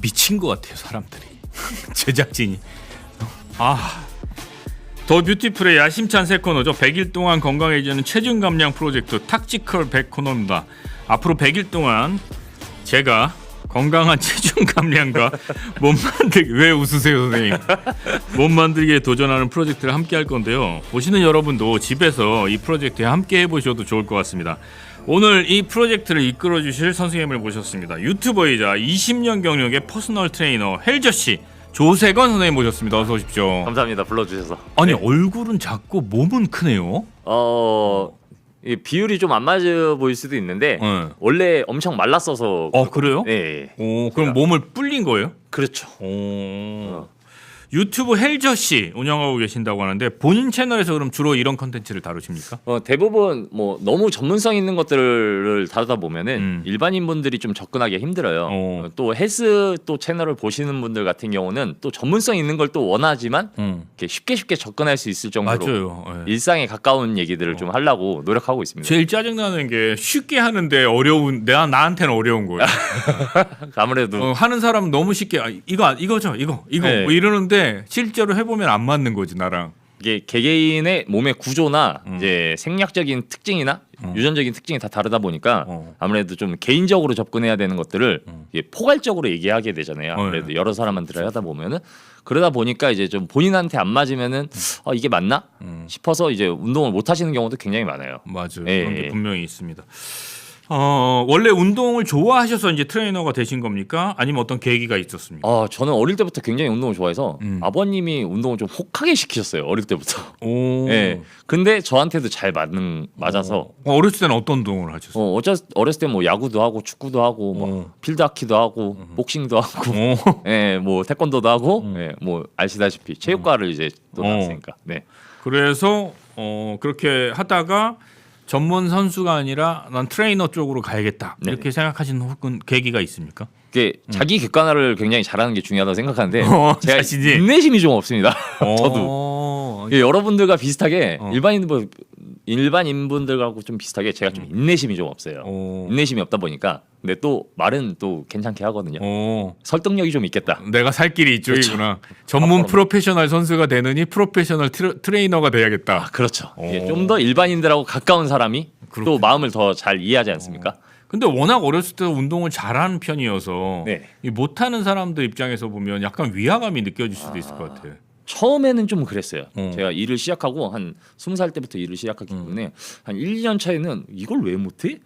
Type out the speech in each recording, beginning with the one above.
미친 것 같아요 사람들이. 제작진이. 더 뷰티풀의 야심찬 새 코너죠. 100일 동안 건강해지는 체중 감량 프로젝트 탁지컬 100 코너입니다. 앞으로 100일 동안 제가 건강한 체중 감량과 몸 만들기, 왜 웃으세요 선생님? 몸 만들기에 도전하는 프로젝트를 함께 할 건데요. 보시는 여러분도 집에서 이 프로젝트에 함께 해보셔도 좋을 것 같습니다. 오늘 이 프로젝트를 이끌어 주실 선생님을 모셨습니다. 유튜버이자 20년 경력의 퍼스널 트레이너 헬저씨 조세건 선생님 모셨습니다. 어서 오십시오. 감사합니다. 불러주셔서. 아니 네. 얼굴은 작고 몸은 크네요. 이 비율이 좀 안 맞아 보일 수도 있는데 네. 원래 엄청 말랐어서. 그래요? 네. 오, 그럼 몸을 불린 거예요? 그렇죠. 오. 유튜브 헬저씨 운영하고 계신다고 하는데 본인 채널에서 그럼 주로 이런 컨텐츠를 다루십니까? 대부분 뭐 너무 전문성 있는 것들을 다루다 보면은 일반인 분들이 좀 접근하기 힘들어요. 또 헬스 또 채널을 보시는 분들 같은 경우는 또 전문성 있는 걸 또 원하지만 이렇게 쉽게 접근할 수 있을 정도로 맞아요. 예. 일상에 가까운 얘기들을 좀 하려고 노력하고 있습니다. 제일 짜증나는 게 쉽게 하는데 어려운 나한테는 어려운 거예요. 아무래도 하는 사람은 너무 쉽게 이거죠 이거 네. 뭐 이러는데 실제로 해보면 안 맞는 거지 나랑. 이게 개개인의 몸의 구조나 이제 생략적인 특징이나 유전적인 특징이 다 다르다 보니까 아무래도 좀 개인적으로 접근해야 되는 것들을 이게 포괄적으로 얘기하게 되잖아요. 아무래도 여러 사람한테 하다 보면은 그러다 보니까 이제 좀 본인한테 안 맞으면은 이게 맞나 싶어서 이제 운동을 못 하시는 경우도 굉장히 많아요. 맞아요. 예, 그런 게 예. 분명히 있습니다. 원래 운동을 좋아하셔서 이제 트레이너가 되신 겁니까? 아니면 어떤 계기가 있었습니까? 저는 어릴 때부터 굉장히 운동을 좋아해서 아버님이 운동을 좀 혹하게 시키셨어요. 어릴 때부터. 오. 예. 근데 저한테도 잘 맞아서. 어렸을 때는 어떤 운동을 하셨어요? 어렸을 때 뭐 야구도 하고 축구도 하고 뭐 필드하키도 하고 복싱도 하고 예, 뭐 태권도도 하고 예, 뭐 아시다시피 체육과를 이제 또 나왔으니까. 네. 그래서 그렇게 하다가 전문 선수가 아니라 난 트레이너 쪽으로 가야겠다 이렇게 생각하신 혹은 계기가 있습니까? 이게 자기 객관화를 굉장히 잘하는 게 중요하다고 생각하는데 제가 자신이? 인내심이 좀 없습니다. 저도 여러분들과 비슷하게 일반인분들하고 좀 비슷하게 제가 좀 인내심이 좀 없어요. 인내심이 없다 보니까 근데 또 말은 또 괜찮게 하거든요. 설득력이 좀 있겠다. 내가 살 길이 이쪽이구나. 전문 프로페셔널 선수가 되느니 프로페셔널 트레이너가 돼야겠다. 그렇죠. 좀 더 일반인들하고 가까운 사람이 또 마음을 더 잘 이해하지 않습니까? 근데 워낙 어렸을 때 운동을 잘하는 편이어서 네. 이 못하는 사람들 입장에서 보면 약간 위화감이 느껴질 수도 있을 것 같아요. 처음에는 좀 그랬어요. 제가 일을 시작하고 한 20살 때부터 일을 시작했기 때문에 한 1, 2년 차에는 이걸 왜 못해?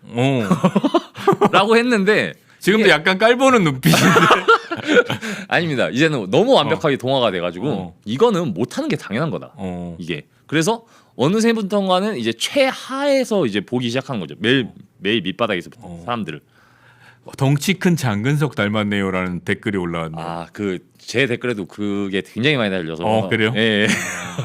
라고 했는데 지금도 약간 깔보는 눈빛인데 아닙니다. 이제는 너무 완벽하게 동화가 돼가지고 이거는 못하는 게 당연한 거다. 이게 그래서 어느새부터가는 이제 최하에서 이제 보기 시작한 거죠. 매일 밑바닥에서부터 사람들을. 덩치 큰 장근석 닮았네요라는 댓글이 올라왔네요. 제 댓글에도 그게 굉장히 많이 달려서. 그래요? 예.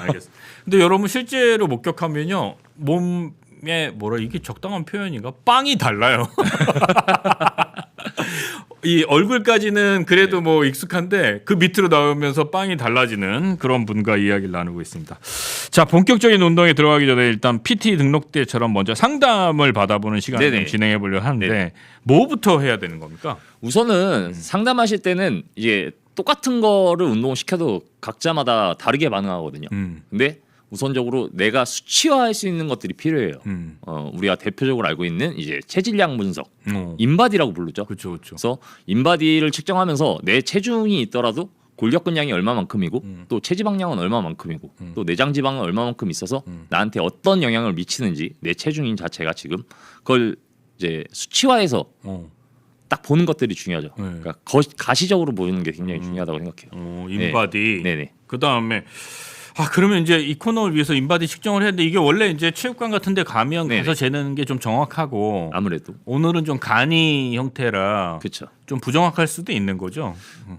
알겠습니다. 근데 여러분 실제로 목격하면요 몸에 이게 적당한 표현인가? 빵이 달라요. 이 얼굴까지는 그래도 뭐 익숙한데 그 밑으로 나오면서 빵이 달라지는 그런 분과 이야기를 나누고 있습니다. 자, 본격적인 운동에 들어가기 전에 일단 PT 등록 때처럼 먼저 상담을 받아보는 시간을 좀 진행해 보려고 하는데 뭐부터 해야 되는 겁니까? 우선은 상담하실 때는 이제 똑같은 거를 운동을 시켜도 각자마다 다르게 반응하거든요. 근데 우선적으로 내가 수치화할 수 있는 것들이 필요해요. 우리가 대표적으로 알고 있는 이제 체질량 분석, 인바디라고 부르죠. 그렇죠. 그래서 인바디를 측정하면서 내 체중이 있더라도 골격근량이 얼마만큼이고 또 체지방량은 얼마만큼이고 또 내장지방은 얼마만큼 있어서 나한테 어떤 영향을 미치는지 내 체중인 자체가 지금 그걸 이제 수치화해서 딱 보는 것들이 중요하죠. 그러니까 가시적으로 보는 게 굉장히 중요하다고 생각해요. 인바디. 네네. 그 다음에 그러면 이제 이 코너를 위해서 인바디 측정을 했는데 이게 원래 이제 체육관 같은데 가면 가서 재는 게 좀 정확하고 아무래도 오늘은 좀 간이 형태라 그렇죠. 좀 부정확할 수도 있는 거죠.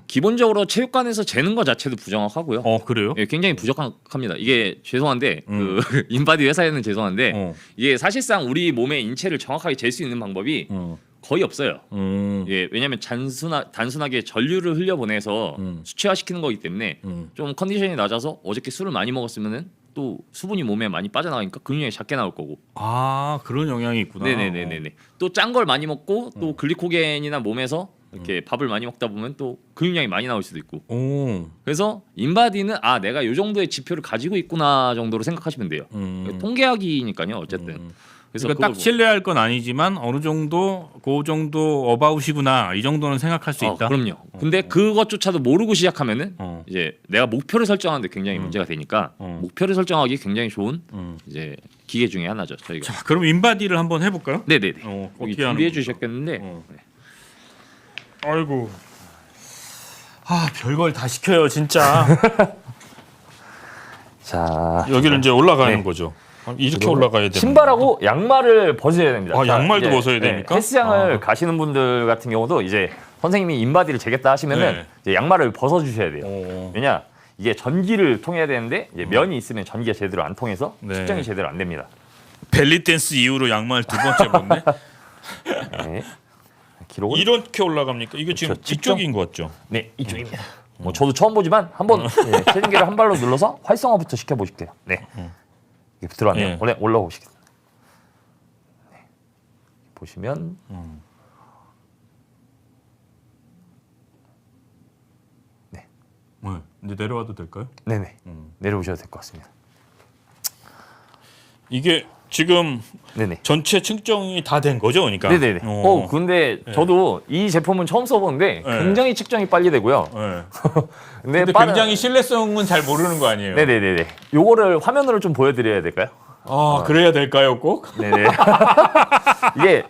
기본적으로 체육관에서 재는 것 자체도 부정확하고요. 그래요? 예, 굉장히 부족합니다. 이게 죄송한데 그 인바디 회사에는 죄송한데 이게 사실상 우리 몸의 인체를 정확하게 잴 수 있는 방법이 거의 없어요. 예, 왜냐하면 단순하게 전류를 흘려보내서 수치화시키는 거기 때문에 좀 컨디션이 낮아서 어저께 술을 많이 먹었으면은 또 수분이 몸에 많이 빠져나가니까 근육량이 작게 나올 거고. 그런 영향이 있구나. 네네네네. 또 짠 걸 많이 먹고 또 글리코겐이나 몸에서 이렇게 밥을 많이 먹다 보면 또 근육량이 많이 나올 수도 있고. 오. 그래서 인바디는 내가 요 정도의 지표를 가지고 있구나 정도로 생각하시면 돼요. 통계학이니까요. 어쨌든. 그래서 그러니까 딱 신뢰할 건 아니지만 어느 정도 그 정도 어바웃이구나 이 정도는 생각할 수 있다. 그럼요. 근데 그것조차도 모르고 시작하면은 이제 내가 목표를 설정하는데 굉장히 문제가 되니까 목표를 설정하기 굉장히 좋은 이제 기계 중에 하나죠. 저희가. 자, 그럼 인바디를 한번 해볼까요? 네네네. 어떻게 준비해 하는 주셨겠는데. 네. 아이고. 별걸 다 시켜요 진짜. 자, 여기를 이제 올라가는 네. 거죠. 이렇게 올라가야 돼요. 신발하고 양말을 벗어야 됩니다. 양말도 이제, 벗어야 됩니까? 헬스장을 가시는 분들 같은 경우도 이제 선생님이 인바디를 재겠다 하시면은 네. 이제 양말을 벗어 주셔야 돼요. 오. 왜냐? 이게 전기를 통해야 되는데 이제 면이 있으면 전기가 제대로 안 통해서 네. 측정이 제대로 안 됩니다. 벨리 댄스 이후로 양말 두 번째 벗네. 네. 기록은 이렇게 올라갑니까? 이게 지금 그렇죠. 이쪽인 거 같죠? 네, 이쪽입니다. 뭐 저도 처음 보지만 한번 체중계를 한 발로 눌러서 활성화부터 시켜 보실게요. 네. 이게 들어왔네요. 네. 원래 올라오시겠습니다. 네. 보시면 네. 이제 내려와도 될까요? 네네 내려오셔도 될 것 같습니다. 이게 지금 네네. 전체 측정이 다 된 거죠, 그러니까. 네네네. 근데 저도 이 제품은 처음 써보는데 네. 굉장히 측정이 빨리 되고요. 네. 근데, 근데 굉장히 신뢰성은 잘 모르는 거 아니에요? 네네네네. 요거를 화면으로 좀 보여드려야 될까요? 그래야 될까요, 꼭? 네네. 이게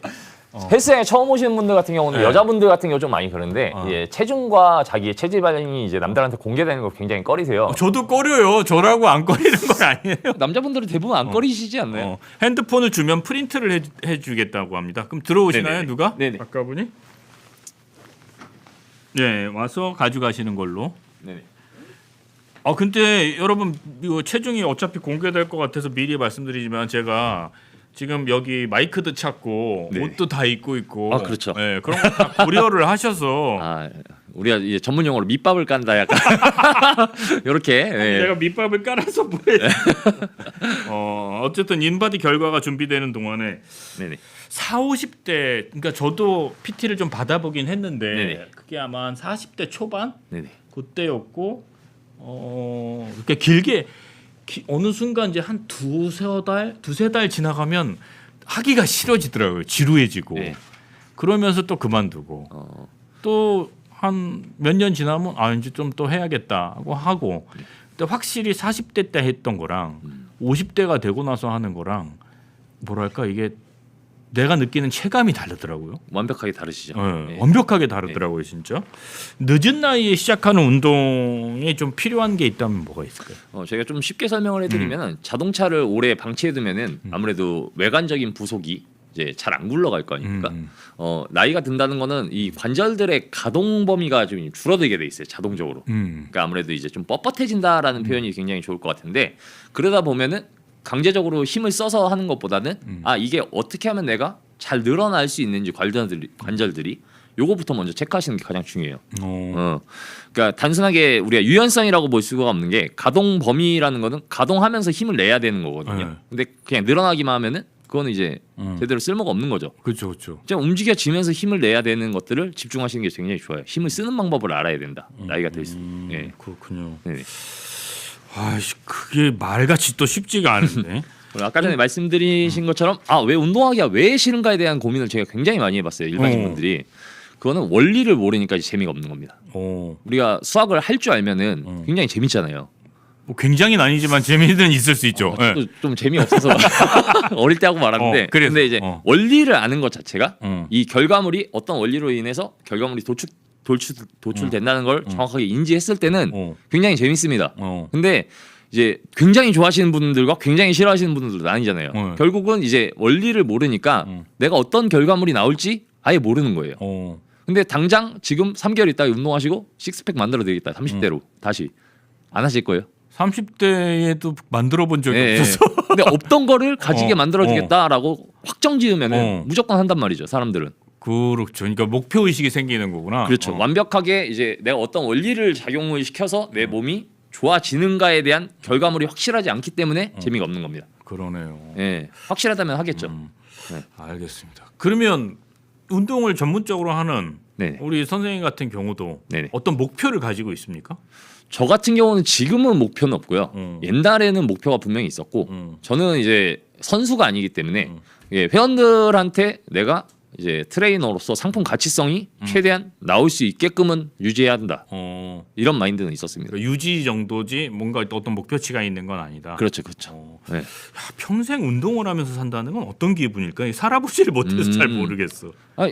헬스장에 처음 오시는 분들 같은 경우는 네. 여자분들 같은 경우 좀 많이 그런데 이게 체중과 자기의 체질 반응이 이제 남들한테 공개되는 걸 굉장히 꺼리세요. 저도 꺼려요. 저라고 안 꺼리는 건 아니에요. 남자분들은 대부분 안 꺼리시지 않나요? 핸드폰을 주면 프린트를 해주겠다고 합니다. 그럼 들어오시나요, 네네네. 누가? 네네. 아까 분이? 네, 와서 가져가시는 걸로. 네네. 근데 여러분 이거 체중이 어차피 공개될 것 같아서 미리 말씀드리지만 제가 지금 여기 마이크도 찾고 네. 옷도 다 입고 있고 그렇죠. 네, 그런 거 다 고려를 하셔서 우리가 이제 전문 용어로 밑밥을 깐다 약간 이렇게. 네. 내가 밑밥을 깔아서 보내. 어쨌든 인바디 결과가 준비되는 동안에 네네. 4, 50대 그러니까 저도 PT를 좀 받아보긴 했는데 네네. 그게 아마 한 40대 초반 네네. 그때였고 이렇게 길게 어느 순간 이제 한 두세 달 지나가면 하기가 싫어지더라고요. 지루해지고 네. 그러면서 또 그만두고 또 한 몇 년 지나면 이제 좀 또 해야겠다고 하고 근데 확실히 40대 때 했던 거랑 50대가 되고 나서 하는 거랑 뭐랄까 이게 내가 느끼는 체감이 다르더라고요. 완벽하게 다르시죠. 네. 완벽하게 다르더라고요, 진짜. 늦은 나이에 시작하는 운동에 좀 필요한 게 있다면 뭐가 있을까요? 제가 좀 쉽게 설명을 해드리면 자동차를 오래 방치해두면은 아무래도 외관적인 부속이 이제 잘 안 굴러갈 거 아닙니까? 나이가 든다는 거는 이 관절들의 가동 범위가 좀 줄어들게 돼 있어요, 자동적으로. 그러니까 아무래도 이제 좀 뻣뻣해진다라는 표현이 굉장히 좋을 것 같은데 그러다 보면은 강제적으로 힘을 써서 하는 것보다는 이게 어떻게 하면 내가 잘 늘어날 수 있는지 관절들이 요거부터 먼저 체크하시는 게 가장 중요해요. 그러니까 단순하게 우리가 유연성이라고 볼 수가 없는 게 가동 범위라는 거는 가동하면서 힘을 내야 되는 거거든요. 네. 근데 그냥 늘어나기만 하면은 그거는 이제 제대로 쓸모가 없는 거죠. 그렇죠, 그렇죠. 그냥 움직여지면서 힘을 내야 되는 것들을 집중하시는 게 굉장히 좋아요. 힘을 쓰는 방법을 알아야 된다. 나이가 들수록. 예. 그렇군요. 네. 그게 말같이 또 쉽지가 않은데. 아까 전에 말씀드리신 것처럼 왜 운동하기가 왜 싫은가에 대한 고민을 제가 굉장히 많이 해봤어요. 일반인 분들이. 그거는 원리를 모르니까 재미가 없는 겁니다. 우리가 수학을 할 줄 알면은 굉장히 재밌잖아요. 뭐 굉장히는 아니지만 재미는 있을 수 있죠. 저도 좀 재미없어서 어릴 때 하고 말았는데 그래서, 근데 이제 원리를 아는 것 자체가 이 결과물이 어떤 원리로 인해서 결과물이 도출된다는 걸 정확하게 인지했을 때는 굉장히 재밌습니다. 근데 이제 굉장히 좋아하시는 분들과 굉장히 싫어하시는 분들도 나뉘잖아요. 결국은 이제 원리를 모르니까 내가 어떤 결과물이 나올지 아예 모르는 거예요. 근데 당장 지금 3개월 있다가 운동하시고 식스팩 만들어 드리겠다. 30대로 다시 안 하실 거예요? 30대에도 만들어 본 적이 없어서. 근데 없던 거를 가지게 만들어 주겠다라고 확정 지으면은 무조건 한단 말이죠, 사람들은. 그렇죠. 그러니까 목표 의식이 생기는 거구나. 그렇죠. 완벽하게 이제 내가 어떤 원리를 작용을 시켜서 내 몸이 좋아지는가에 대한 결과물이 확실하지 않기 때문에 재미가 없는 겁니다. 그러네요. 예, 확실하다면 하겠죠. 알겠습니다. 그러면 운동을 전문적으로 하는 네. 우리 선생님 같은 경우도 네네. 어떤 목표를 가지고 있습니까? 저 같은 경우는 지금은 목표는 없고요. 옛날에는 목표가 분명히 있었고 저는 이제 선수가 아니기 때문에 예, 회원들한테 내가 이제 트레이너로서 상품 가치성이 최대한 나올 수 있게끔은 유지해야 한다. 이런 마인드는 있었습니다. 그러니까 유지 정도지 뭔가 어떤 목표치가 있는 건 아니다. 그렇죠, 그렇죠. 네. 야, 평생 운동을 하면서 산다는 건 어떤 기분일까? 살아보지를 못해서 잘 모르겠어. 아,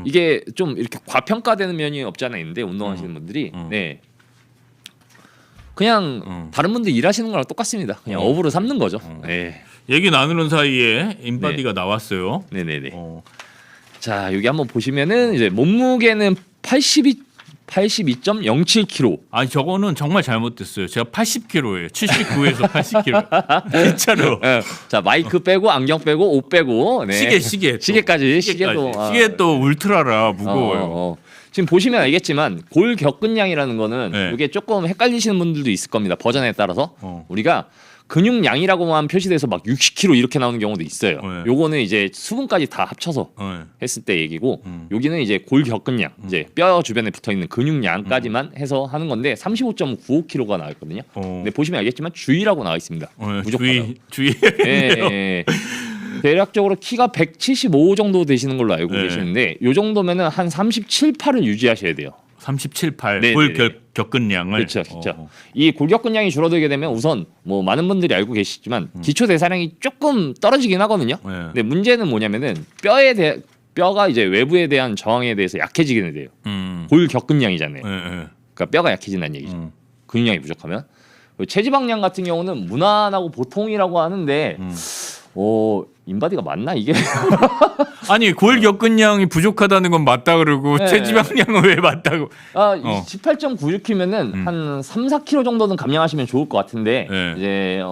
이게 좀 이렇게 과평가되는 면이 없지 않아 있는데 운동하시는 분들이 네. 그냥 다른 분들 일하시는 거랑 똑같습니다. 그냥 업으로 삼는 거죠. 네. 얘기 나누는 사이에 인바디가 나왔어요. 네네네. 자 여기 한번 보시면은 이제 몸무게는 82.07kg. 아니 저거는 정말 잘못됐어요. 제가 80kg예요. 79에서 80kg. 진짜로. 자 마이크 빼고 안경 빼고 옷 빼고 네. 시계까지. 시계도 시계 또 울트라라 무거워요. 지금 보시면 알겠지만 골격근량이라는 거는 네. 이게 조금 헷갈리시는 분들도 있을 겁니다. 버전에 따라서 우리가 근육량이라고만 표시돼서 막 60kg 이렇게 나오는 경우도 있어요. 네. 요거는 이제 수분까지 다 합쳐서 했을 때 얘기고 여기는 이제 골격근량 이제 뼈 주변에 붙어 있는 근육량까지만 해서 하는 건데 35.95kg가 나와 있거든요. 근데 보시면 알겠지만 주의라고 나와 있습니다. 무조건 주의. 예. 대략적으로 키가 175 정도 되시는 걸로 알고 계시는데 요 정도면은 한 37, 8을 유지하셔야 돼요. 37, 8 네네네. 골격근량을. 그렇죠, 그렇죠. 이 골격근량이 줄어들게 되면 우선 뭐 많은 분들이 알고 계시지만 기초 대사량이 조금 떨어지긴 하거든요. 근데 문제는 뭐냐면은 뼈가 이제 외부에 대한 저항에 대해서 약해지게 돼요. 골격근량이잖아요. 그러니까 뼈가 약해진다는 얘기죠. 근육량이 부족하면. 체지방량 같은 경우는 무난하고 보통이라고 하는데 인바디가 맞나 이게? 아니 골격근량이 부족하다는 건 맞다 그러고 네. 체지방량은 왜 맞다고? 18.96kg면은 한 3, 4kg 정도는 감량하시면 좋을 것 같은데 이제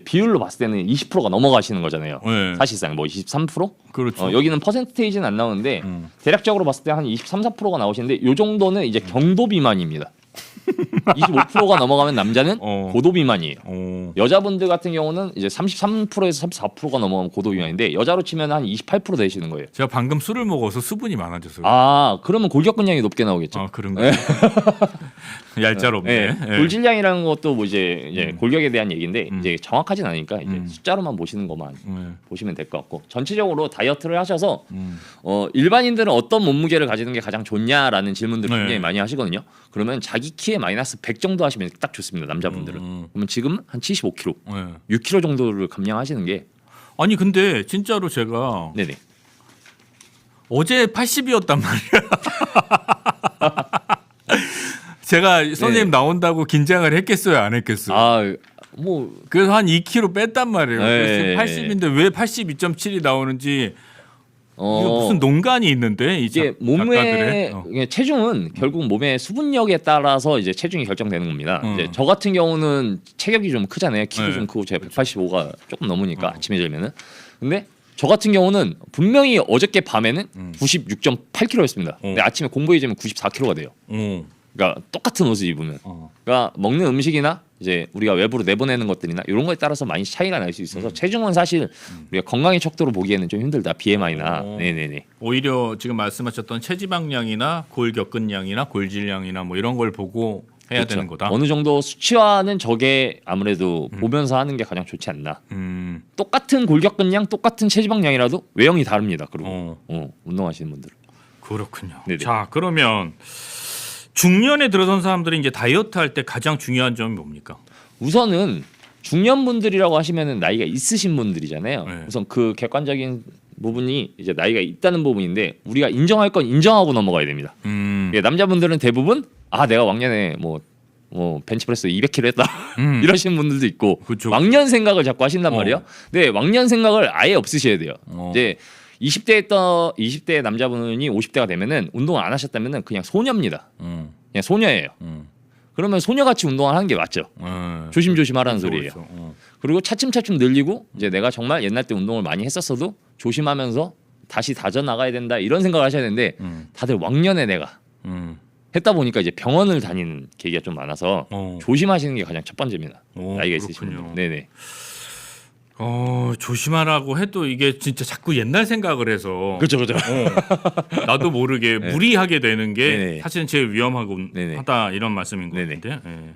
비율로 봤을 때는 20%가 넘어가시는 거잖아요. 사실상 뭐 23%? 그렇죠. 여기는 퍼센테이지는 안 나오는데 대략적으로 봤을 때 한 23, 4%가 나오시는데 요 정도는 이제 경도 비만입니다. 25%가 넘어가면 남자는 고도 비만이에요. 여자분들 같은 경우는 이제 33%에서 34%가 넘어가면 고도 비만인데 여자로 치면 한 28% 되시는 거예요. 제가 방금 술을 먹어서 수분이 많아져서. 아, 그러면 골격근량이 높게 나오겠죠. 아, 그런가요? 얄짤없네. 골질량이라는 것도 뭐 이제 골격에 대한 얘기인데 이제 정확하진 않으니까 이제 숫자로만 보시는 것만 보시면 될 것 같고 전체적으로 다이어트를 하셔서 일반인들은 어떤 몸무게를 가지는 게 가장 좋냐라는 질문들을 굉장히 많이 하시거든요. 그러면 자기 키에 마이너스 100 정도 하시면 딱 좋습니다. 남자분들은. 그러면 지금 한 75kg, 6kg 정도를 감량하시는 게 아니 근데 진짜로 제가 네네. 어제 80이었단 말이야. 제가 선생님 나온다고 긴장을 했겠어요, 안 했겠어요? 뭐 그래서 한 2kg 뺐단 말이에요. 네. 그래서 80인데 왜 82.7이 나오는지 이거 무슨 농간이 있는데 이게 몸의 체중은 결국 몸의 수분력에 따라서 이제 체중이 결정되는 겁니다. 이제 저 같은 경우는 체격이 좀 크잖아요. 키도 좀 크고 제가 185가 조금 넘으니까 아침에 재면은. 근데 저 같은 경우는 분명히 어저께 밤에는 96.8kg였습니다. 근데 아침에 공부해 주면 94kg가 돼요. 그러니까 똑같은 옷을 입으면. 그러니까 먹는 음식이나 이제 우리가 외부로 내보내는 것들이나 이런 거에 따라서 많이 차이가 날 수 있어서 체중은 사실 우리가 건강의 척도로 보기에는 좀 힘들다. BMI나. 네네네. 오히려 지금 말씀하셨던 체지방량이나 골격근량이나 골질량이나 뭐 이런 걸 보고 해야 그렇죠. 되는 거다. 어느 정도 수치화는 저게 아무래도 보면서 하는 게 가장 좋지 않나. 똑같은 골격근량, 똑같은 체지방량이라도 외형이 다릅니다. 그리고 운동하시는 분들은. 그렇군요. 네네. 자, 그러면 중년에 들어선 사람들이 이제 다이어트 할 때 가장 중요한 점이 뭡니까? 우선은 중년분들이라고 하시면은 나이가 있으신 분들이잖아요. 네. 우선 그 객관적인 부분이 이제 나이가 있다는 부분인데 우리가 인정할 건 인정하고 넘어가야 됩니다. 예, 남자분들은 대부분 내가 왕년에 뭐 벤치프레스 200kg 했다 이러시는 분들도 있고 그쵸. 왕년 생각을 자꾸 하신단 말이에요. 네, 왕년 생각을 아예 없으셔야 돼요. 이제 20대 남자분이 50대가 되면은 운동을 안 하셨다면은 그냥 소녀입니다. 그냥 소녀예요. 그러면 소녀같이 운동을 하는 게 맞죠. 조심조심 하라는 소리예요. 그리고 차츰차츰 늘리고 이제 내가 정말 옛날 때 운동을 많이 했었어도 조심하면서 다시 다져 나가야 된다 이런 생각을 하셔야 되는데 다들 왕년에 내가 했다 보니까 이제 병원을 다니는 계기가 좀 많아서 조심하시는 게 가장 첫 번째입니다. 나이가 있으신 분들. 네네. 조심하라고 해도 이게 진짜 자꾸 옛날 생각을 해서 그렇죠. 나도 모르게 네. 무리하게 되는 게 네네. 사실은 제일 위험하고 네네. 하다 이런 말씀인 것 네네. 같은데. 예.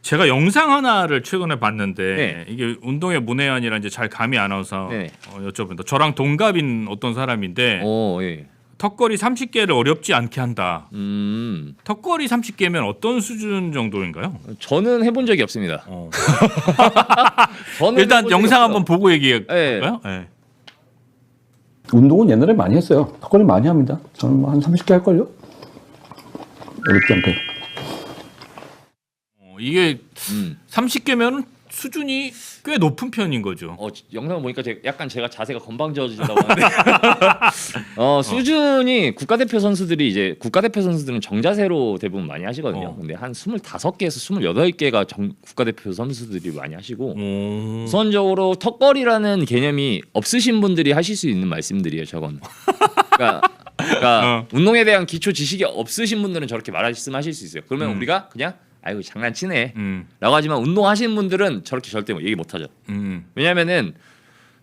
제가 영상 하나를 최근에 봤는데 네. 이게 운동의 문외한이라 이제 잘 감이 안 와서 네네. 여쭤본다. 저랑 동갑인 어떤 사람인데 예. 턱걸이 30개를 어렵지 않게 한다. 음. 턱걸이 30개면 어떤 수준 정도인가요? 저는 해본 적이 없습니다. 저는 일단 해본 적이 영상 없어요. 한번 보고 얘기할까요? 네. 운동은 옛날에 많이 했어요. 턱걸이 많이 합니다. 저는 뭐 한 30개 할걸요? 어렵지 않게. 이게 음. 30개면 수준이 꽤 높은 편인 거죠. 영상 보니까 약간 제가 자세가 건방져진다고 하는데 수준이 국가대표 선수들은 정자세로 대부분 많이 하시거든요. 근데 한 25개에서 28개가 국가대표 선수들이 많이 하시고 우선적으로 턱걸이라는 개념이 없으신 분들이 하실 수 있는 말씀들이에요. 저건. 그러니까 운동에 대한 기초 지식이 없으신 분들은 저렇게 말씀하실 수 있어요. 그러면 우리가 그냥 아이고 장난치네 라고 하지만 운동하시는 분들은 저렇게 절대 얘기 못하죠. 왜냐면은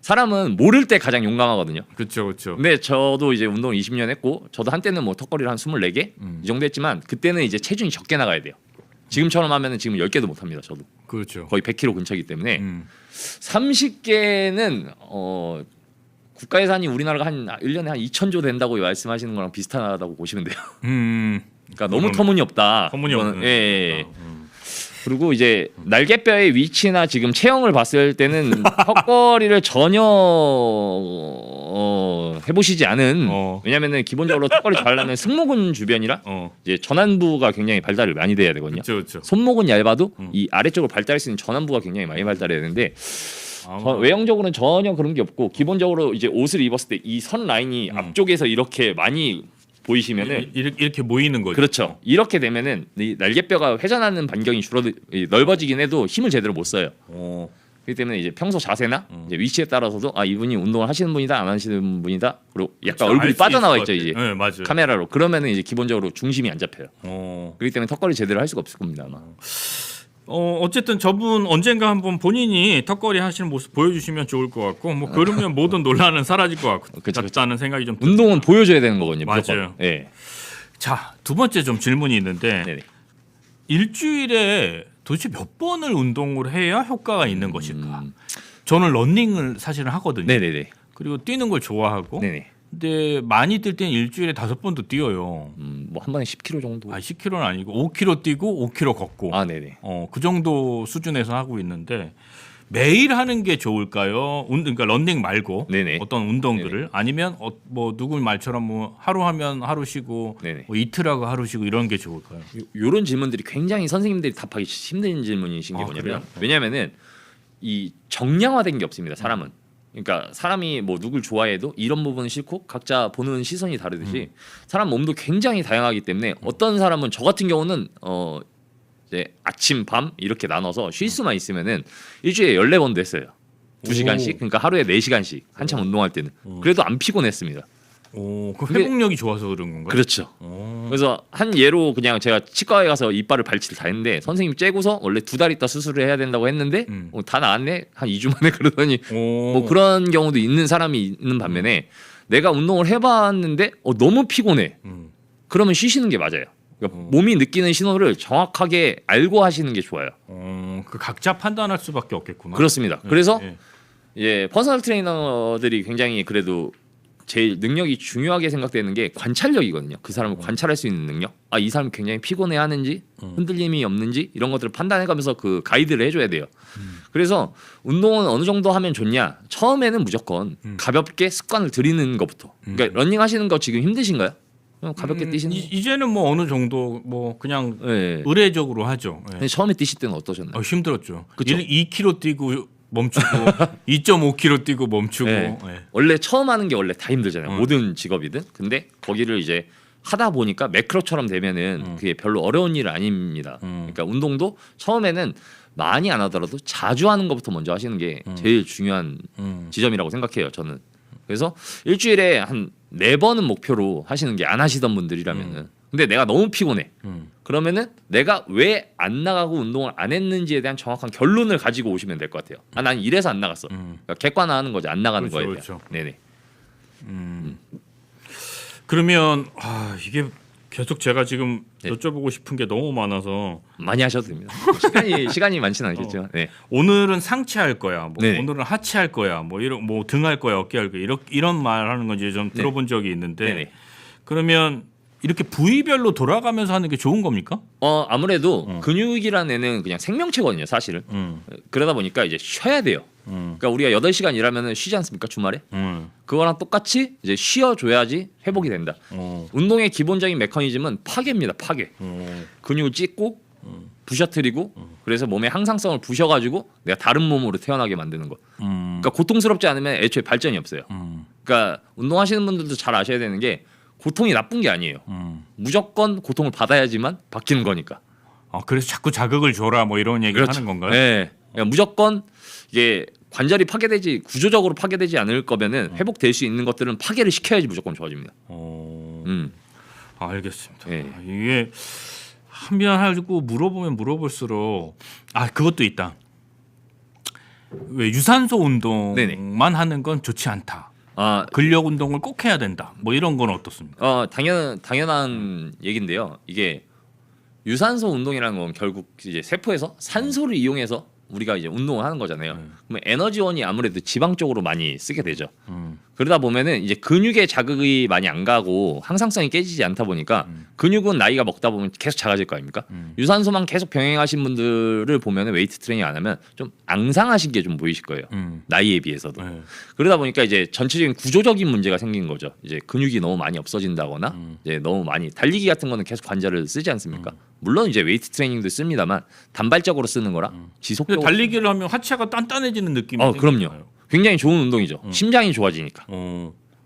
사람은 모를 때 가장 용감하거든요. 그렇죠. 근데 저도 이제 운동 20년 했고 저도 한때는 뭐 턱걸이를 한 24개 이 정도 했지만 그때는 이제 체중이 적게 나가야 돼요. 지금처럼 하면은 지금 10개도 못 합니다. 저도 그렇죠. 거의 100kg 근처이기 때문에 30개는 국가 예산이 우리나라가 한 1년에 한 2,000조 된다고 말씀하시는 거랑 비슷하다고 보시면 돼요. 그러니까 너무 터무니없다. 터무니없는. 예. 그리고 이제 날개뼈의 위치나 지금 체형을 봤을 때는 턱걸이를 전혀 해보시지 않은 왜냐면은 기본적으로 턱걸이 잘하려면 승모근 주변이랑 이제 전완부가 굉장히 발달을 많이 돼야 되거든요. 그렇죠. 손목은 얇아도 이 아래쪽으로 발달할 수 있는 전완부가 굉장히 많이 발달해야 되는데 외형적으로는 전혀 그런 게 없고 기본적으로 이제 옷을 입었을 때 이 선 라인이 앞쪽에서 이렇게 많이 보이시면은 이렇게 모이는 거죠. 그렇죠. 이렇게 되면은 이 날개뼈가 회전하는 반경이 넓어지긴 해도 힘을 제대로 못 써요. 그렇기 때문에 이제 평소 자세나 이제 위치에 따라서도 이분이 운동을 하시는 분이다 안 하시는 분이다. 그리고 약간 얼굴이 빠져나와 있죠 이제 네, 맞아요. 카메라로. 그러면은 이제 기본적으로 중심이 안 잡혀요. 그렇기 때문에 턱걸이 제대로 할 수가 없을 겁니다 아마. 어쨌든 저분 언젠가 한번 본인이 턱걸이 하시는 모습 보여주시면 좋을 것 같고 뭐 그러면 모든 논란은 사라질 것 같다는 생각이 좀 운동은 보여줘야 되는 거거든요. 맞아요. 예. 자, 두 번째 좀 질문이 있는데 네네. 일주일에 도대체 몇 번을 운동을 해야 효과가 있는 것일까? 저는 러닝을 사실은 하거든요. 네네네. 그리고 뛰는 걸 좋아하고 네네. 근데 많이 뛸 때는 일주일에 5번도 뛰어요. 뭐 한 번에 10kg 정도. 10km는 아니고 5km 뛰고 5km 걷고. 네네. 그 정도 수준에서 하고 있는데 매일 하는 게 좋을까요? 그러니까 런닝 말고 네네. 어떤 운동들을 아니면 뭐 누구 말처럼 뭐 하루 하면 하루 쉬고 네네. 뭐 이틀 하고 하루 쉬고 이런 게 좋을까요? 요런 질문들이 굉장히 선생님들이 답하기 힘든 질문이신 게 뭐냐면 그래요? 왜냐면은 이 정량화된 게 없습니다. 사람은. 그러니까 사람이 뭐 누굴 좋아해도 이런 부분은 싫고 각자 보는 시선이 다르듯이 사람 몸도 굉장히 다양하기 때문에 어떤 사람은 저 같은 경우는 이제 아침 밤 이렇게 나눠서 쉴 수만 있으면은 일주일에 14번도 했어요. 2시간씩 그러니까 하루에 4시간씩 한참 운동할 때는 그래도 안 피곤했습니다. 그 회복력이 좋아서 그런 건가요? 그렇죠. 그래서 한 예로 그냥 제가 치과에 가서 이빨을 발치를 다 했는데 선생님이 째고서 원래 2달 있다 수술을 해야 된다고 했는데 다 나았네 한 2주 만에 그러더니 뭐 그런 경우도 있는 사람이 있는 반면에 내가 운동을 해봤는데 너무 피곤해. 그러면 쉬시는 게 맞아요. 그러니까 몸이 느끼는 신호를 정확하게 알고 하시는 게 좋아요. 그 각자 판단할 수밖에 없겠구나. 그렇습니다. 그래서 예. 퍼스널 트레이너들이 굉장히 그래도 제일 능력이 중요하게 생각되는 게 관찰력이거든요. 그 사람을 관찰할 수 있는 능력. 이 사람이 굉장히 피곤해하는지 흔들림이 없는지 이런 것들을 판단해가면서 그 가이드를 해줘야 돼요. 그래서 운동은 어느 정도 하면 좋냐? 처음에는 무조건 가볍게 습관을 들이는 것부터. 그러니까 러닝 하시는 거 지금 힘드신가요? 그냥 가볍게 뛰시는 거. 이제는 뭐 어느 정도 뭐 그냥 네. 의례적으로 하죠. 예. 근데 처음에 뛰실 때는 어떠셨나요? 힘들었죠. 그쵸? 2km 뛰고 멈추고 2.5km 뛰고 멈추고. 네. 예. 원래 처음 하는 게 원래 다 힘들잖아요. 모든 직업이든. 근데 거기를 이제 하다 보니까 매크로처럼 되면은 그게 별로 어려운 일 아닙니다. 그러니까 운동도 처음에는 많이 안 하더라도 자주 하는 것부터 먼저 하시는 게 제일 중요한 지점이라고 생각해요. 저는. 그래서 일주일에 한 4번은 목표로 하시는 게 안 하시던 분들이라면은 근데 내가 너무 피곤해. 그러면은 내가 왜 안 나가고 운동을 안 했는지에 대한 정확한 결론을 가지고 오시면 될 것 같아요. 아, 난 이래서 안 나갔어. 그러니까 객관화하는 거지. 안 나가는 그렇죠, 거에 그렇죠. 대한. 네네. 그러면 이게 계속 제가 지금 네. 여쭤보고 싶은 게 너무 많아서 많이 하셔도 됩니다. 시간이 많지는 않겠지만. 네. 오늘은 상체 할 거야, 뭐 네네. 오늘은 하체 할 거야, 뭐 이런 뭐 등 할 거야, 어깨 할 거야, 이런 말 하는 건지 좀 들어본 적이 있는데 네네. 그러면 이렇게 부위별로 돌아가면서 하는 게 좋은 겁니까? 아무래도 근육이라는 애는 그냥 생명체거든요, 사실은. 그러다 보니까 이제 쉬어야 돼요. 그러니까 우리가 8시간 일하면은 쉬지 않습니까, 주말에? 그거랑 똑같이 이제 쉬어줘야지 회복이 된다. 운동의 기본적인 메커니즘은 파괴입니다, 파괴. 근육을 찢고 부셔뜨리고 그래서 몸의 항상성을 부셔가지고 내가 다른 몸으로 태어나게 만드는 거. 그러니까 고통스럽지 않으면 애초에 발전이 없어요. 그러니까 운동하시는 분들도 잘 아셔야 되는 게 고통이 나쁜 게 아니에요. 무조건 고통을 받아야지만 바뀌는 거니까. 그래서 자꾸 자극을 줘라 뭐 이런 얘기를 그렇죠. 하는 건가요? 네. 그러니까 무조건 이게 관절이 파괴되지 구조적으로 파괴되지 않을 거면은 회복될 수 있는 것들은 파괴를 시켜야지 무조건 좋아집니다. 알겠습니다. 네. 이게 한편 하고 물어보면 물어볼수록 그것도 있다. 왜 유산소 운동만 네네. 하는 건 좋지 않다. 아, 근력 운동을 꼭 해야 된다. 뭐 이런 건 어떻습니까? 당연한 얘긴데요. 이게 유산소 운동이라는 건 결국 이제 세포에서 산소를 이용해서 우리가 이제 운동을 하는 거잖아요. 그러면 에너지원이 아무래도 지방 쪽으로 많이 쓰게 되죠. 그러다 보면은 이제 근육에 자극이 많이 안 가고 항상성이 깨지지 않다 보니까 근육은 나이가 먹다 보면 계속 작아질 거 아닙니까? 유산소만 계속 병행하신 분들을 보면은 웨이트 트레이닝 안 하면 좀 앙상하신 게 좀 보이실 거예요. 나이에 비해서도. 네. 그러다 보니까 이제 전체적인 구조적인 문제가 생긴 거죠. 이제 근육이 너무 많이 없어진다거나 이제 너무 많이 달리기 같은 거는 계속 관절을 쓰지 않습니까? 물론 이제 웨이트 트레이닝도 씁니다만 단발적으로 쓰는 거랑 근데 지속적으로 달리기를 하면 하체가 단단해지는 느낌이 그럼요. 생기잖아요. 굉장히 좋은 운동이죠. 심장이 좋아지니까.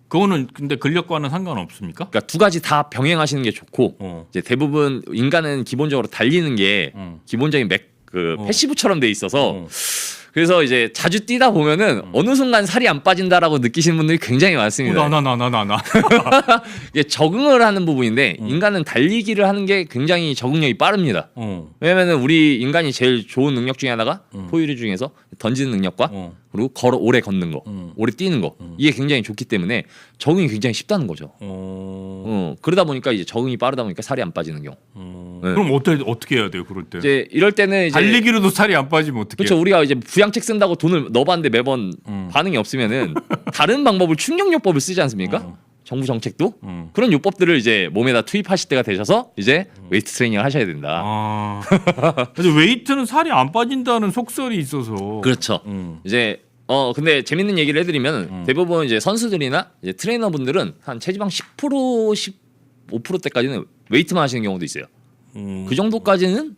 그거는 근데 근력과는 상관없습니까? 그러니까 두 가지 다 병행하시는 게 좋고 이제 대부분 인간은 기본적으로 달리는 게 기본적인 패시브처럼 돼 있어서 그래서 이제 자주 뛰다 보면은 어느 순간 살이 안 빠진다라고 느끼시는 분들이 굉장히 많습니다. 나. 이게 적응을 하는 부분인데 인간은 달리기를 하는 게 굉장히 적응력이 빠릅니다. 왜냐면은 우리 인간이 제일 좋은 능력 중에 하나가 포유류 중에서 던지는 능력과 그리고 오래 걷는 거, 오래 뛰는 거 이게 굉장히 좋기 때문에 적응이 굉장히 쉽다는 거죠. 그러다 보니까 이제 적응이 빠르다 보니까 살이 안 빠지는 경우. 네. 그럼 어떻게 해야 돼요? 그럴 때 이제 이럴 때는 이제 달리기로도 살이 안 빠지면 어떻게? 그렇죠. 우리가 이제 부양책 쓴다고 돈을 넣어봤는데 매번 반응이 없으면은 다른 방법을 충격요법을 쓰지 않습니까? 정부 정책도 그런 요법들을 이제 몸에다 투입하실 때가 되셔서 이제 웨이트 트레이닝을 하셔야 된다. 근데 웨이트는 살이 안 빠진다는 속설이 있어서. 그렇죠. 이제 근데 재밌는 얘기를 해드리면 대부분 이제 선수들이나 이제 트레이너분들은 한 체지방 10% 15%대까지는 웨이트만 하시는 경우도 있어요. 그 정도까지는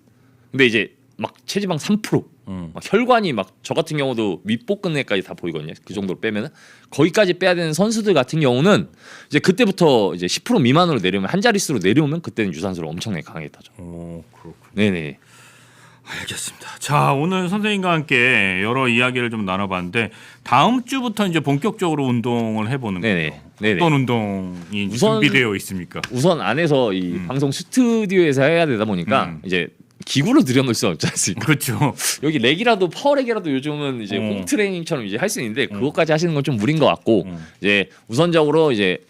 근데 이제 막 체지방 3% 막 혈관이 막 저 같은 경우도 윗복근에까지 다 보이거든요. 그 정도로 빼면은 거기까지 빼야 되는 선수들 같은 경우는 이제 그때부터 이제 10% 미만으로 내려오면 한 자릿수로 내려오면 그때는 유산소를 엄청나게 강하게 타죠. 그렇군요. 네네. 알겠습니다. 자, 오늘 선생님과 함께 여러 이야기를 좀 나눠봤는데 다음 주부터 이제 본격적으로 운동을 해보는 거예요. 네네. 어떤 운동이 준비되어 있습니까? 우선 안에서 이 방송 스튜디오에서 해야 되다 보니까 이제 기구를 들여놓을 수 없지 않습니까? 그렇죠. 여기 렉이라도 파워렉이라도 요즘은 이제 홈 트레이닝처럼 이제 할 수 있는데 그것까지 하시는 건 좀 무리인 것 같고 이제 우선적으로 이제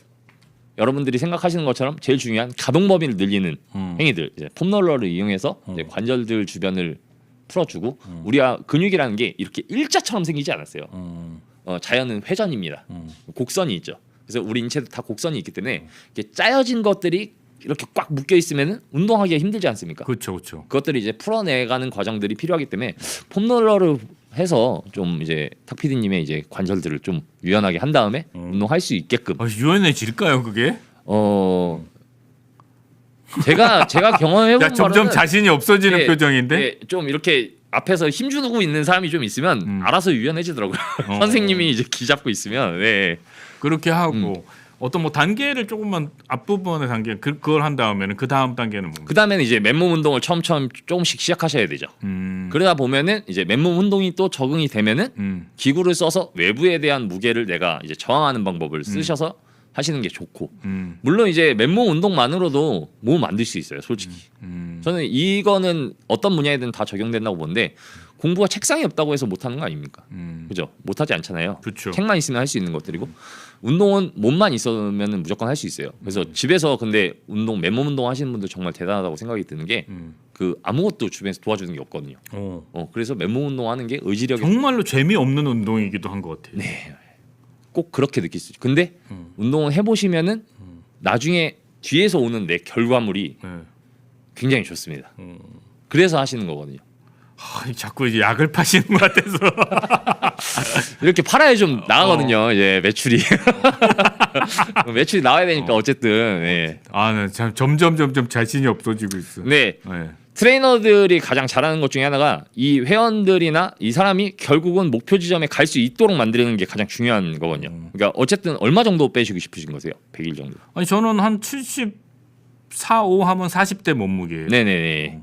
여러분들이 생각하시는 것처럼 제일 중요한 가동 범위를 늘리는 행위들, 이제 폼롤러를 이용해서 이제 관절들 주변을 풀어주고 우리가 근육이라는 게 이렇게 일자처럼 생기지 않았어요. 자연은 회전입니다. 곡선이 있죠. 그래서 우리 인체도 다 곡선이 있기 때문에 이렇게 짜여진 것들이 이렇게 꽉 묶여 있으면 운동하기가 힘들지 않습니까? 그렇죠, 그렇죠. 그것들이 이제 풀어내가는 과정들이 필요하기 때문에 폼롤러를 해서 좀 이제 탁 PD님의 이제 관절들을 좀 유연하게 한 다음에 운동할 수 있게끔. 유연해질까요, 그게? 제가 경험해본 야, 점점 바로는 자신이 없어지는 표정인데. 좀 이렇게 앞에서 힘주고 있는 사람이 좀 있으면 알아서 유연해지더라고요. 선생님이 이제 기 잡고 있으면. 네. 그렇게 하고 어떤 뭐 단계를 조금만 앞부분의 단계 그걸 한 다음에는 그 다음 단계는 뭡니까? 그 다음에는 이제 맨몸 운동을 처음 조금씩 시작하셔야 되죠. 그러다 보면은 이제 맨몸 운동이 또 적응이 되면은 기구를 써서 외부에 대한 무게를 내가 이제 저항하는 방법을 쓰셔서 하시는 게 좋고 물론 이제 맨몸 운동만으로도 몸을 만들 수 있어요 솔직히. 저는 이거는 어떤 분야에든 다 적용된다고 보는데 공부가 책상이 없다고 해서 못하는 거 아닙니까? 그죠? 못하지 않잖아요. 그쵸. 책만 있으면 할 수 있는 것들이고 운동은 몸만 있으면 무조건 할 수 있어요. 그래서 집에서 근데 맨몸 운동 하시는 분들 정말 대단하다고 생각이 드는 게 그 아무것도 주변에서 도와주는 게 없거든요. 그래서 맨몸 운동하는 게 의지력이 정말로 재미없는 운동이기도 한 것 같아요. 네. 꼭 그렇게 느낄 수 있죠. 근데 운동을 해보시면은 나중에 뒤에서 오는 내 결과물이 네. 굉장히 좋습니다. 그래서 하시는 거거든요. 자꾸 이제 약을 파시는 것 같아서. 이렇게 팔아야 좀 나가거든요. 예, 매출이 매출이 나와야 되니까 어쨌든. 예. 네, 참 점점 자신이 없어지고 있어. 네. 네. 트레이너들이 가장 잘하는 것 중에 하나가 이 회원들이나 이 사람이 결국은 목표 지점에 갈 수 있도록 만드는 게 가장 중요한 거거든요. 그러니까 어쨌든 얼마 정도 빼시고 싶으신 거세요? 100일 정도. 아니 저는 한 74, 5 하면 40대 몸무게. 네네네.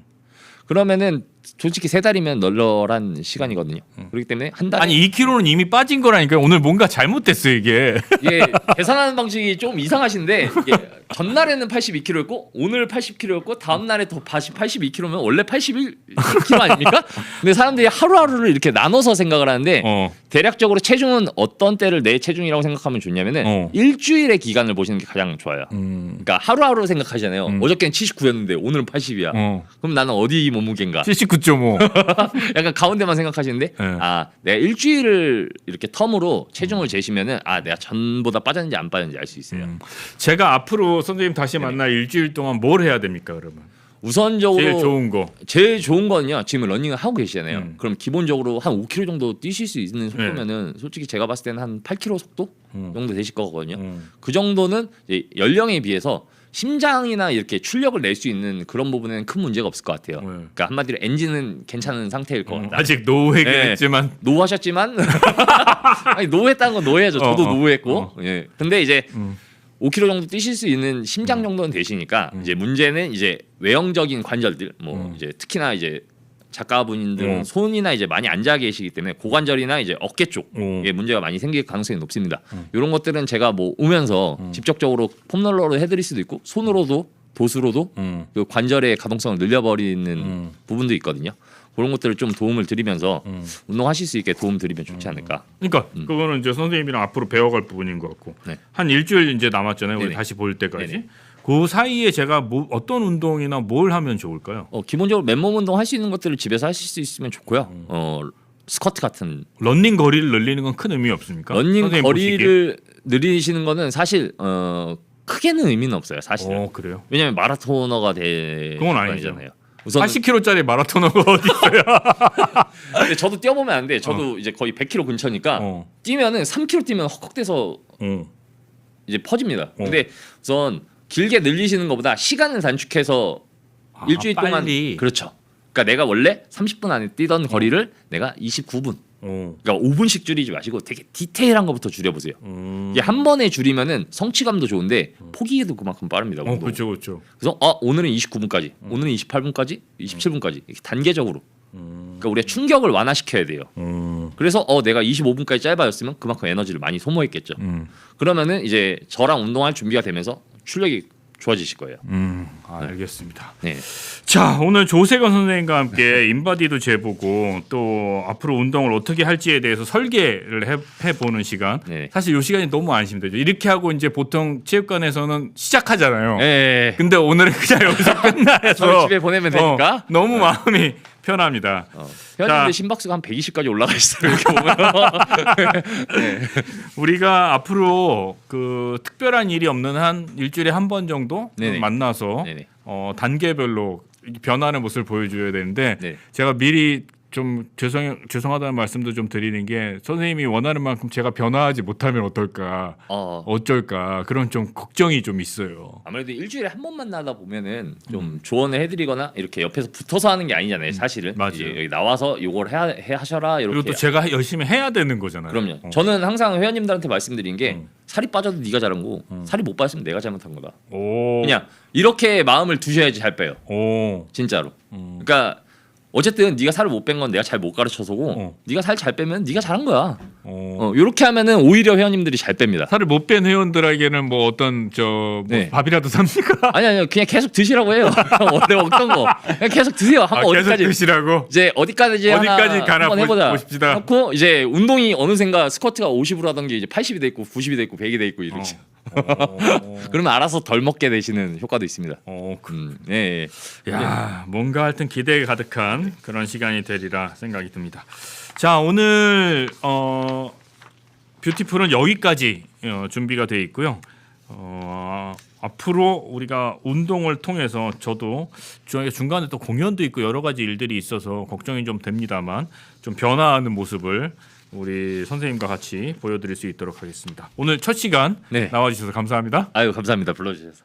그러면은 솔직히 3달이면 널널한 시간이거든요. 그렇기 때문에 한 달에 아니 2kg는 이미 빠진 거라니까. 오늘 뭔가 잘못됐어 이게. 이게 계산하는 방식이 좀 이상하신데 이게 전날에는 82kg였고 오늘 80kg였고 다음 날에 더 다시 82kg면 원래 81kg 아닙니까? 근데 사람들이 하루하루를 이렇게 나눠서 생각을 하는데 대략적으로 체중은 어떤 때를 내 체중이라고 생각하면 좋냐면은 일주일의 기간을 보시는 게 가장 좋아요. 그러니까 하루하루 생각하잖아요. 어저께는 79였는데 오늘은 80이야. 그럼 나는 어디 몸무게인가? 79.5. 약간 가운데만 생각하시는데 아 내가 일주일을 이렇게 텀으로 체중을 재시면은 아 내가 전보다 빠졌는지 안 빠졌는지 알 수 있어요. 제가 앞으로 선생님 다시 만날 일주일 동안 뭘 해야 됩니까 그러면? 우선적으로 제일 좋은 거. 거는요. 지금 러닝을 하고 계시잖아요. 그럼 기본적으로 한 5km 정도 뛰실 수 있는 속도면은 솔직히 제가 봤을 때는 한 8km 속도 정도 되실 거거든요. 그 정도는 이제 연령에 비해서 심장이나 이렇게 출력을 낼 수 있는 그런 부분에는 큰 문제가 없을 것 같아요. 그러니까 한마디로 엔진은 괜찮은 상태일 것 같다. 아직 노후이긴 네. 했지만 노하셨지만 아니 노했다는 건 노해야죠. 저도 노했고. 예. 근데 이제 5km 정도 뛰실 수 있는 심장 정도는 되시니까 이제 문제는 이제 외형적인 관절들 뭐 이제 특히나 이제 작가분들은 손이나 이제 많이 앉아 계시기 때문에 고관절이나 이제 어깨 쪽에 문제가 많이 생길 가능성이 높습니다. 이런 것들은 제가 뭐 오면서 직접적으로 폼롤러로 해드릴 수도 있고 손으로도 도수로도 그 관절의 가동성을 늘려버리는 부분도 있거든요. 그런 것들을 좀 도움을 드리면서 운동하실 수 있게 도움 드리면 좋지 않을까. 그러니까 그거는 이제 선생님이랑 앞으로 배워갈 부분인 것 같고 네. 한 일주일 이제 남았잖아요. 우리 네네. 다시 볼 때까지. 네네. 그 사이에 제가 어떤 운동이나 뭘 하면 좋을까요? 기본적으로 맨몸 운동 할 수 있는 것들을 집에서 하실 수 있으면 좋고요. 스쿼트 같은 런닝 거리를 늘리는 건 큰 의미 없습니까? 러닝 선생님 거리를 늘리시는 거는 사실 크게는 의미는 없어요. 사실은. 그래요? 왜냐하면 마라토너가 되는 그건 아니죠. 아니잖아요. 우선 80kg짜리 마라토너가 어디 있어요? 근데 저도 뛰어보면 안 돼. 저도 이제 거의 100km 근처니까 뛰면은 3km 뛰면 헉헉대서 이제 퍼집니다. 근데 우선 길게 늘리시는 것보다 시간을 단축해서 일주일 동안 빨리. 그렇죠. 그러니까 내가 원래 30분 안에 뛰던 거리를 내가 29분. 그러니까 5분씩 줄이지 마시고 되게 디테일한 것부터 줄여보세요. 이게 한 번에 줄이면은 성취감도 좋은데 포기해도 그만큼 빠릅니다. 그렇죠, 그렇죠. 그래서 오늘은 29분까지, 오늘은 28분까지, 27분까지 이렇게 단계적으로. 그러니까 우리가 충격을 완화시켜야 돼요. 그래서 내가 25분까지 짧아졌으면 그만큼 에너지를 많이 소모했겠죠. 그러면은 이제 저랑 운동할 준비가 되면서 출력이 좋아지실 거예요. 알겠습니다. 네. 자, 오늘 조세건 선생님과 함께 인바디도 재보고 또 앞으로 운동을 어떻게 할지에 대해서 설계를 해보는 시간. 네. 사실 이 시간이 너무 안심되죠. 이렇게 하고 이제 보통 체육관에서는 시작하잖아요. 네. 근데 오늘은 그냥 여기서 끝나서 저를 집에 보내면 되니까. 너무 마음이 편합니다. 회원님들 심박수가 한 120까지 올라가 있어요. 이렇게 보면. 네. 우리가 앞으로 그 특별한 일이 없는 한 일주일에 한 번 정도 네네. 만나서 네네. 단계별로 변하는 모습을 보여줘야 되는데 네. 제가 미리 좀 죄송하다는 말씀도 좀 드리는 게 선생님이 원하는 만큼 제가 변화하지 못하면 어떨까 어쩔까 그런 좀 걱정이 좀 있어요. 아무래도 일주일에 한 번만 나다 보면은 좀 조언을 해드리거나 이렇게 옆에서 붙어서 하는 게 아니잖아요. 사실은 맞아요. 이제 여기 나와서 요걸 하셔라 이렇게. 그리고 또 제가 열심히 해야 되는 거잖아요. 그럼요. 저는 항상 회원님들한테 말씀드린 게 살이 빠져도 네가 잘한 거고 살이 못 빠졌으면 내가 잘못한 거다. 오. 그냥 이렇게 마음을 두셔야지 잘 빼요. 오. 진짜로. 그러니까 어쨌든 네가 살을 못 뺀 건 내가 잘 못 가르쳐서고 네가 살 잘 빼면 네가 잘한 거야. 어. 이렇게 하면은 오히려 회원님들이 잘 뺍니다. 살을 못 뺀 회원들에게는 뭐 어떤 뭐 네. 밥이라도 삽니까? 아니요 그냥 계속 드시라고 해요. 원래 먹던 거 그냥 계속 드세요. 한번 계속 어디까지 드시라고. 이제 어디까지 가나 한번 해보자. 보십시다. 놓고 이제 운동이 어느샌가 스쿼트가 50으로 하던 게 이제 80이 돼 있고 90이 돼 있고 100이 돼 있고 이렇게. 그러면 알아서 덜 먹게 되시는 효과도 있습니다. 예. 야, 뭔가 하여튼 기대에 가득한 그런 시간이 되리라 생각이 듭니다. 자, 오늘 뷰티풀은 여기까지 준비가 되어 있고요. 앞으로 우리가 운동을 통해서 저도 중간에 또 공연도 있고 여러 가지 일들이 있어서 걱정이 좀 됩니다만 좀 변화하는 모습을 우리 선생님과 같이 보여드릴 수 있도록 하겠습니다. 오늘 첫 시간 네. 나와주셔서 감사합니다. 아유 감사합니다. 불러주셔서.